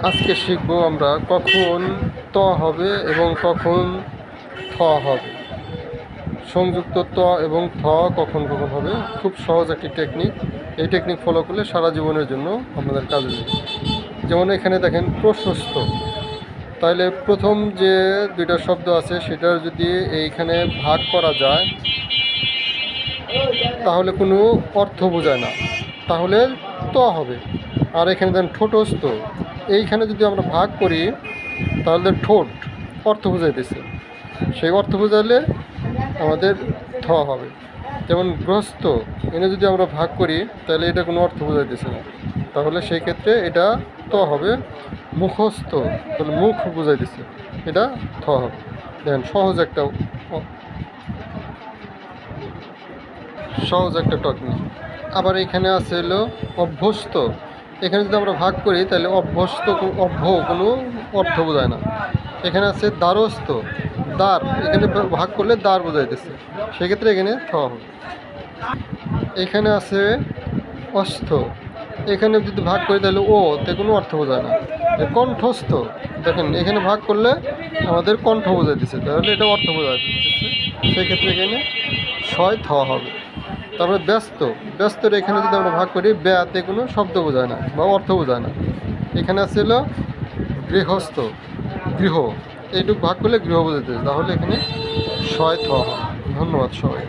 আজকে শিখব আমরা কখন ত হবে এবং কখন থ হবে। সংযুক্ত ত এবং থ কখন কখন হবে, খুব সহজ একটি টেকনিক। এই টেকনিক ফলো করলে সারা জীবনের জন্য আমাদের কাজে দেবে। যেমন এখানে দেখেন প্রশস্ত, তাহলে প্রথম যে দুইটা শব্দ আছে সেটার যদি এইখানে ভাগ করা যায় তাহলে কোনো অর্থ বোঝায় না, তাহলে ত হবে। আর এখানে দেন ঠোঁটস্থ, এইখানে যদি আমরা ভাগ করি তাহলে ঠোঁট অর্থ বোঝাইতেছে, সেই অর্থ বোঝালে আমাদের থ হবে। যেমন গ্রস্ত, এনে যদি আমরা ভাগ করি তাহলে এটা কোনো অর্থ বোঝাইতেছে না, তাহলে সেই ক্ষেত্রে এটা ত হবে। মুখস্থ, তাহলে মুখ বোঝাইতেছে, এটা থ হবে। দেখেন সহজ একটা টেকনিক। আবার এখানে আছে হলো অভ্যস্ত, এখানে যদি আমরা ভাগ করি তাহলে অভ্য কোনো অর্থ বোঝায় না। এখানে আছে দ্বারস্থ, দ্বার, এখানে ভাগ করলে দ্বার বোঝাইতেছে, সেক্ষেত্রে এখানে থ হবে। এখানে আছে অস্থ, এখানে যদি ভাগ করি তাহলে ও তে কোনো অর্থ বোঝায় না। কণ্ঠস্থ, দেখেন এখানে ভাগ করলে আমাদের কণ্ঠ বোঝাইতেছে, তাহলে এটা অর্থ বোঝাইতেছে, সেক্ষেত্রে এখানে ছয় থ হবে। তারপরে ব্যস্ত, ব্যস্তর এখানে যদি আমরা ভাগ করি ব্যতে কোনো শব্দ বোঝায় না বা অর্থ বোঝায় না। এখানে আছে গৃহস্থ, গৃহ, এইটুকু ভাগ করলে গৃহ বোঝাইতেছে, তাহলে এখানে ছয় থ হবে। ধন্যবাদ সবাই।